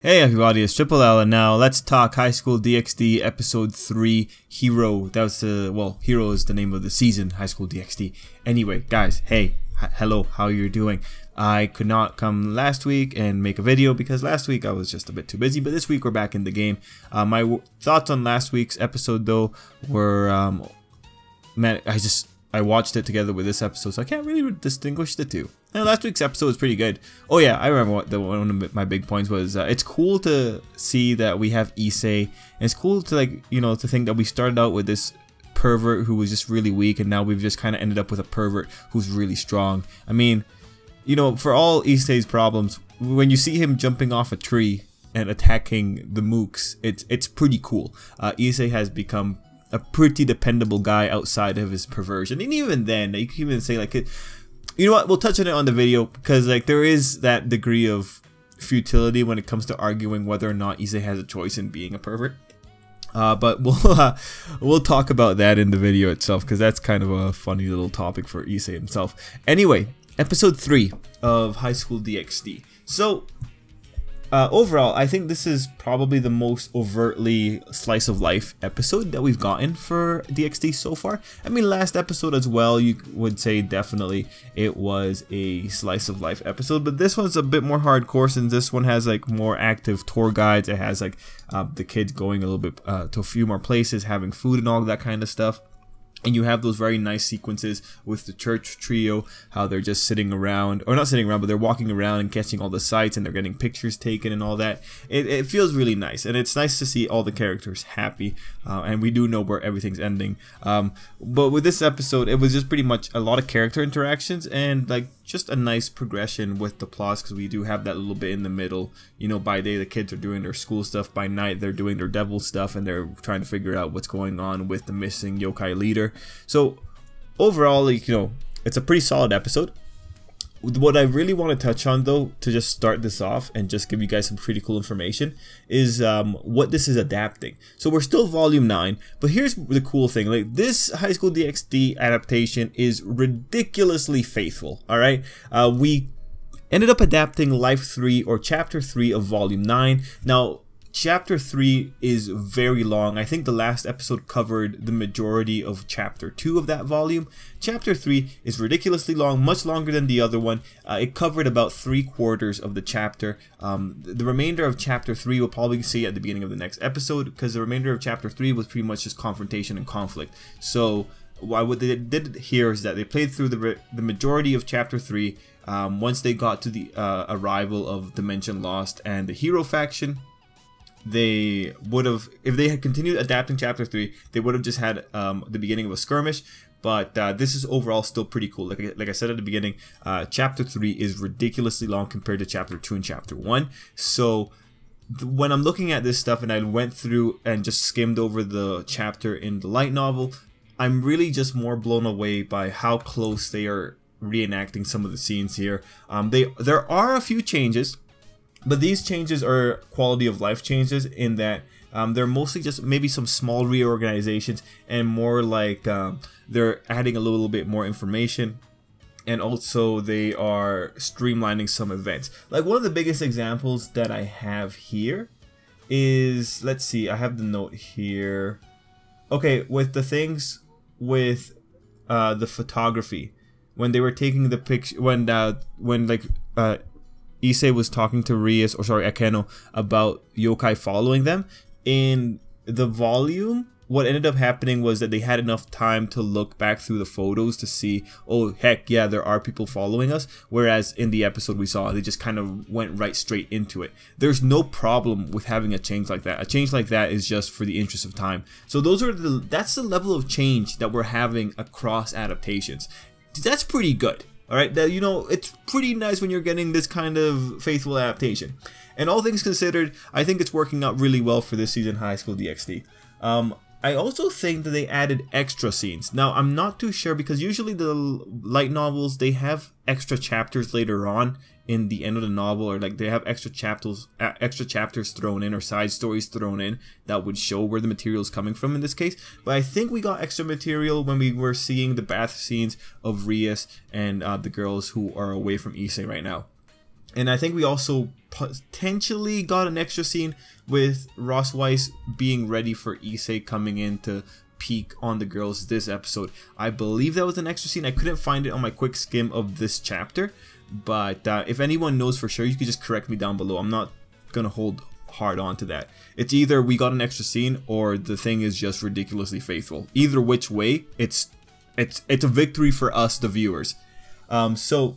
Hey everybody, it's Tripl-L, and now let's talk Highschool DxD Episode 3 Hero. That was Hero is the name of the season, Highschool DxD. Anyway, guys, hey, hello, how you doing? I could not come last week and make a video because last week I was just a bit too busy, but this week we're back in the game. My thoughts on last week's episode though were, man, I watched it together with this episode, so I can't really distinguish the two. And last week's episode was pretty good. Oh yeah, I remember one of my big points was it's cool to see that we have Issei, and it's cool to to think that we started out with this pervert who was just really weak, and now we've just kind of ended up with a pervert who's really strong. I mean, for all Issei's problems, when you see him jumping off a tree and attacking the mooks, it's pretty cool. Issei has become a pretty dependable guy outside of his perversion, and even then, you can even say you know what? We'll touch on it on the video because there is that degree of futility when it comes to arguing whether or not Issei has a choice in being a pervert. But we'll talk about that in the video itself because that's kind of a funny little topic for Issei himself. Anyway, episode 3 of Highschool DxD. So overall, I think this is probably the most overtly slice of life episode that we've gotten for DxD so far. I mean, last episode as well, you would say definitely it was a slice of life episode, but this one's a bit more hardcore since this one has more active tour guides. It has the kids going a little bit to a few more places, having food and all that kind of stuff. And you have those very nice sequences with the church trio, how they're just sitting around, or not sitting around, but they're walking around and catching all the sights, and they're getting pictures taken and all that. It feels really nice, and it's nice to see all the characters happy, and we do know where everything's ending. But with this episode, it was just pretty much a lot of character interactions and just a nice progression with the plots, because we do have that little bit in the middle. By day the kids are doing their school stuff, by night they're doing their devil stuff, and they're trying to figure out what's going on with the missing yokai leader. So overall, it's a pretty solid episode. What I really want to touch on though, to just start this off and just give you guys some pretty cool information, is what this is adapting. So we're still volume 9, but here's the cool thing. This Highschool DxD adaptation is ridiculously faithful. Alright, we ended up adapting Life 3 or Chapter 3 of volume 9. Now Chapter 3 is very long. I think the last episode covered the majority of Chapter 2 of that volume. Chapter 3 is ridiculously long, much longer than the other one. It covered about 3/4 of the chapter. The remainder of Chapter 3 we'll probably see at the beginning of the next episode, because the remainder of Chapter 3 was pretty much just confrontation and conflict. So what they did here is that they played through the majority of Chapter 3. Once they got to the arrival of Dimension Lost and the Hero faction, they would have, if they had continued adapting Chapter 3, they would have just had the beginning of a skirmish. But this is overall still pretty cool. Like I said at the beginning, Chapter 3 is ridiculously long compared to Chapter 2 and Chapter 1. So when I'm looking at this stuff and I went through and just skimmed over the chapter in the light novel, I'm really just more blown away by how close they are reenacting some of the scenes here. There are a few changes, but these changes are quality of life changes in that they're mostly just maybe some small reorganizations, and more they're adding a little bit more information, and also they are streamlining some events. One of the biggest examples that I have here is, let's see, I have the note here. Okay, with the things with the photography, when they were taking the picture, when Issei was talking to Akeno about yokai following them. In the volume, what ended up happening was that they had enough time to look back through the photos to see, oh heck yeah, there are people following us, whereas in the episode we saw, they just kind of went right straight into it. There's no problem with having a change like that. A change like that is just for the interest of time. So that's the level of change that we're having across adaptations. That's pretty good. Alright, it's pretty nice when you're getting this kind of faithful adaptation. And all things considered, I think it's working out really well for this season Highschool DxD. I also think that they added extra scenes. Now, I'm not too sure, because usually the light novels, they have extra chapters later on in the end of the novel, or they have extra chapters thrown in, or side stories thrown in that would show where the material is coming from in this case. But I think we got extra material when we were seeing the bath scenes of Rias and the girls who are away from Issei right now. And I think we also potentially got an extra scene with Ross Weiss being ready for Issei coming in to peek on the girls this episode. I believe that was an extra scene. I couldn't find it on my quick skim of this chapter, but if anyone knows for sure, you could just correct me down below. I'm not gonna hold hard on to that. It's either we got an extra scene or the thing is just ridiculously faithful. Either which way, it's a victory for us, the viewers. So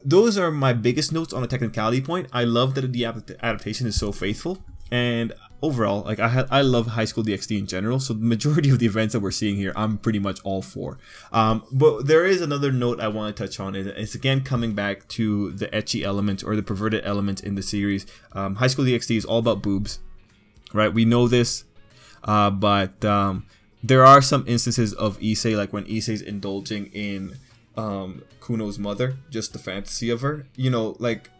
those are my biggest notes on a technicality point. I love that the adaptation is so faithful, and overall, like I love Highschool DxD in general. So the majority of the events that we're seeing here, I'm pretty much all for. But there is another note I want to touch on. It's again coming back to the ecchi element or the perverted element in the series. Highschool DxD is all about boobs, right? We know this, but there are some instances of Issei, like when Issei's indulging in Kuno's mother, just the fantasy of her. You know, like,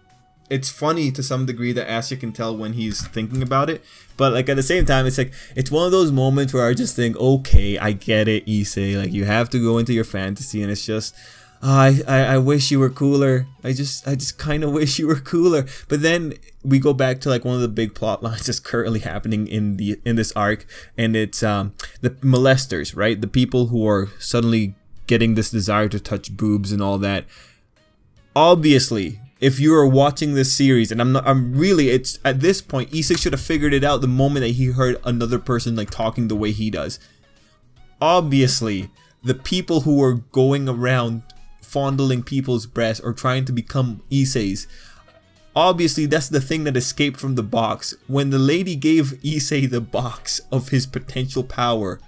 it's funny to some degree that Asuka can tell when he's thinking about it, but like at the same time, it's like, it's one of those moments where I just think, okay, I get it, Issei, like you have to go into your fantasy, and it's just, I wish you were cooler. I just kind of wish you were cooler. But then we go back to like one of the big plot lines that's currently happening in this arc, and it's the molesters, right? The people who are suddenly getting this desire to touch boobs and all that. Obviously, if you are watching this series, and it's at this point, Issei should have figured it out the moment that he heard another person like talking the way he does. Obviously, the people who are going around fondling people's breasts or trying to become Issei's, obviously that's the thing that escaped from the box. When the lady gave Issei the box of his potential power,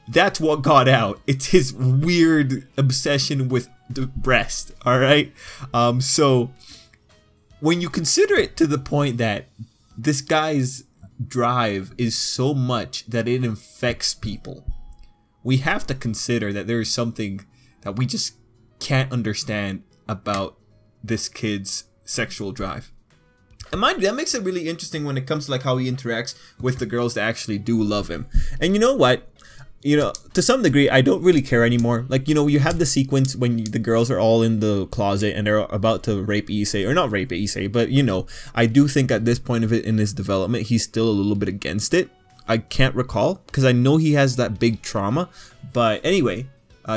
that's what got out. It's his weird obsession with the breast, alright? So when you consider it to the point that this guy's drive is so much that it infects people, we have to consider that there is something that we just can't understand about this kid's sexual drive. And mind you, that makes it really interesting when it comes to like how he interacts with the girls that actually do love him. And you know what? You know, to some degree, I don't really care anymore. Like, you know, you have the sequence when the girls are all in the closet and they're about to rape Issei, or not rape Issei, but you know, I do think at this point of it in his development, he's still a little bit against it. I can't recall because I know he has that big trauma. But anyway,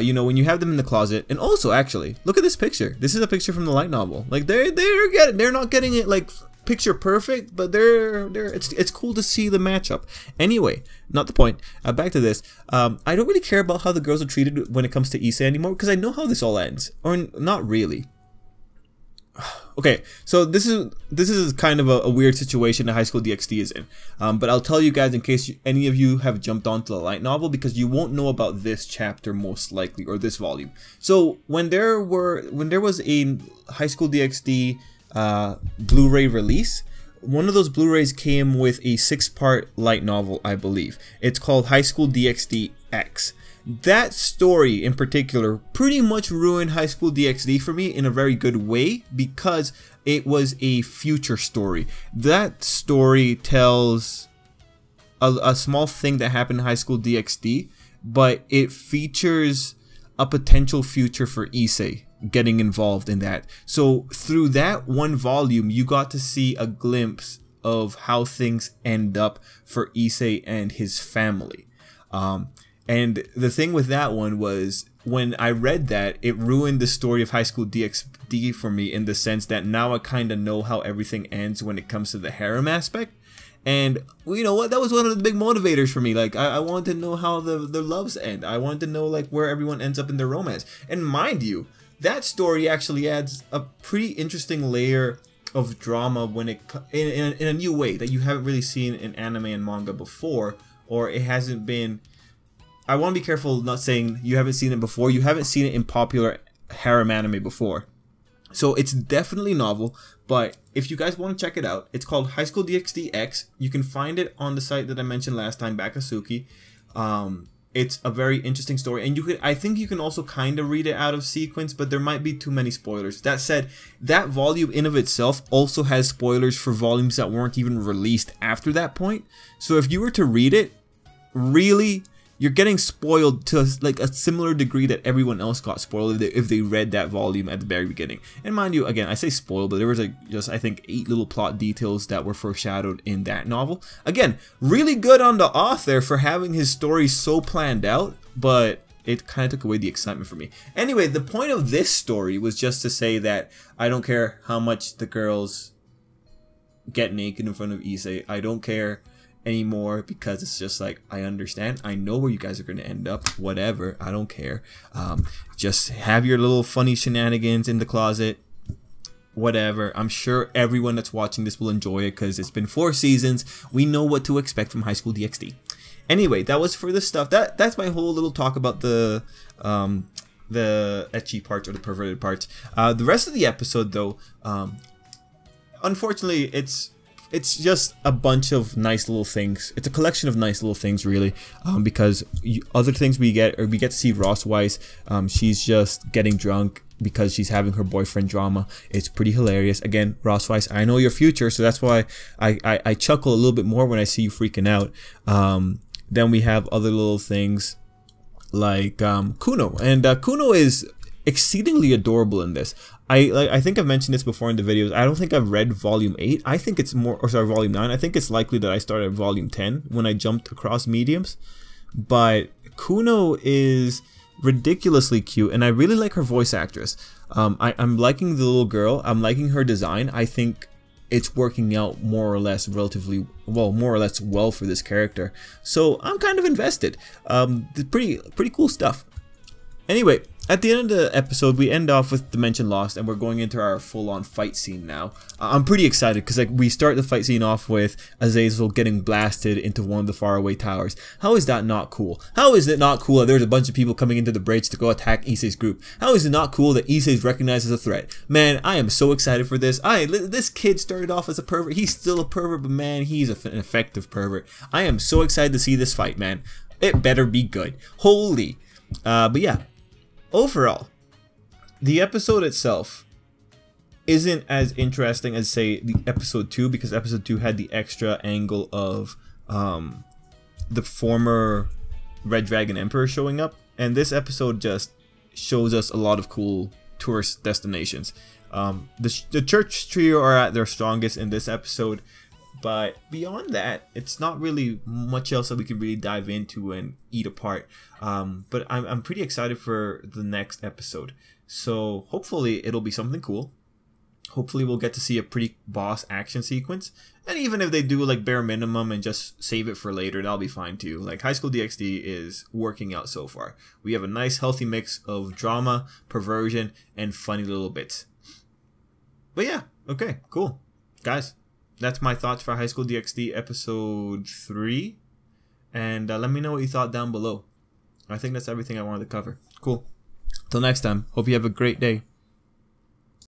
you know, when you have them in the closet, and also actually, look at this picture. This is a picture from the light novel. Like they're not getting it like picture perfect, but it's cool to see the matchup. Anyway, not the point. Back to this. I don't really care about how the girls are treated when it comes to Issei anymore, because I know how this all ends, or not really. Okay, so this is kind of a weird situation that Highschool DxD is in, but I'll tell you guys in case any of you have jumped onto the light novel, because you won't know about this chapter most likely, or this volume. So when there was a Highschool DxD Blu-ray release, one of those Blu-rays came with a 6-part light novel, I believe. It's called Highschool DxD X. That story in particular pretty much ruined Highschool DxD for me in a very good way, because it was a future story. That story tells a small thing that happened in Highschool DxD, but it features a potential future for Issei getting involved in that. So through that one volume, you got to see a glimpse of how things end up for Issei and his family. And the thing with that one was, when I read that, it ruined the story of Highschool DxD for me, in the sense that now I kind of know how everything ends when it comes to the harem aspect. And you know what, that was one of the big motivators for me. Like I wanted to know how the loves end. I wanted to know like where everyone ends up in their romance. And mind you, that story actually adds a pretty interesting layer of drama when it in a new way that you haven't really seen in anime and manga before, or it hasn't been. I want to be careful not saying you haven't seen it before. You haven't seen it in popular harem anime before. So it's definitely novel, but if you guys want to check it out, it's called Highschool DxD X. You can find it on the site that I mentioned last time, Bakasuki. It's a very interesting story, and I think you can also kind of read it out of sequence, but there might be too many spoilers. That said, that volume in of itself also has spoilers for volumes that weren't even released after that point. So if you were to read it, really, you're getting spoiled to like a similar degree that everyone else got spoiled if they read that volume at the very beginning. And mind you, again, I say spoiled, but there was like just, I think, 8 little plot details that were foreshadowed in that novel. Again, really good on the author for having his story so planned out, but it kind of took away the excitement for me. Anyway, the point of this story was just to say that I don't care how much the girls get naked in front of Issei. I don't care anymore, because it's just like, I understand, I know where you guys are going to end up, whatever, I don't care. Just have your little funny shenanigans in the closet, whatever. I'm sure everyone that's watching this will enjoy it, because it's been 4 seasons. We know what to expect from High School DxD. Anyway, that was for the stuff. That's my whole little talk about the ecchi parts, or the perverted parts. The rest of the episode, though, unfortunately, it's just a bunch of nice little things. It's a collection of nice little things, really, because other things we get to see Ross Weiss. She's just getting drunk because she's having her boyfriend drama. It's pretty hilarious. Again, Ross Weiss, I know your future, so that's why I chuckle a little bit more when I see you freaking out. Then we have other little things like Kuno, and Kuno is exceedingly adorable in this. I think I've mentioned this before in the videos. I don't think I've read volume 8. I think it's more, or sorry, volume 9. I think it's likely that I started at volume 10 when I jumped across mediums. But Kuno is ridiculously cute, and I really like her voice actress. I'm liking the little girl. I'm liking her design. I think it's working out more or less well for this character. So I'm kind of invested. Pretty cool stuff. Anyway, at the end of the episode, we end off with Dimension Lost, and we're going into our full-on fight scene now. I'm pretty excited because, like, we start the fight scene off with Azazel getting blasted into one of the faraway towers. How is that not cool? How is it not cool that there's a bunch of people coming into the bridge to go attack Issei's group? How is it not cool that Issei's recognized as a threat? Man, I am so excited for this. This kid started off as a pervert. He's still a pervert, but man, he's an effective pervert. I am so excited to see this fight, man. It better be good. Holy. But yeah. Overall, the episode itself isn't as interesting as, say, the episode 2, because episode 2 had the extra angle of the former Red Dragon Emperor showing up, and this episode just shows us a lot of cool tourist destinations. The church trio are at their strongest in this episode, but beyond that, it's not really much else that we can really dive into and eat apart. But I'm pretty excited for the next episode. So hopefully it'll be something cool. Hopefully we'll get to see a pretty boss action sequence. And even if they do like bare minimum and just save it for later, that'll be fine too. Like, High School DxD is working out so far. We have a nice healthy mix of drama, perversion, and funny little bits. But yeah, okay, cool. Guys, that's my thoughts for High School DxD episode 3. And let me know what you thought down below. I think that's everything I wanted to cover. Cool. Till next time, hope you have a great day.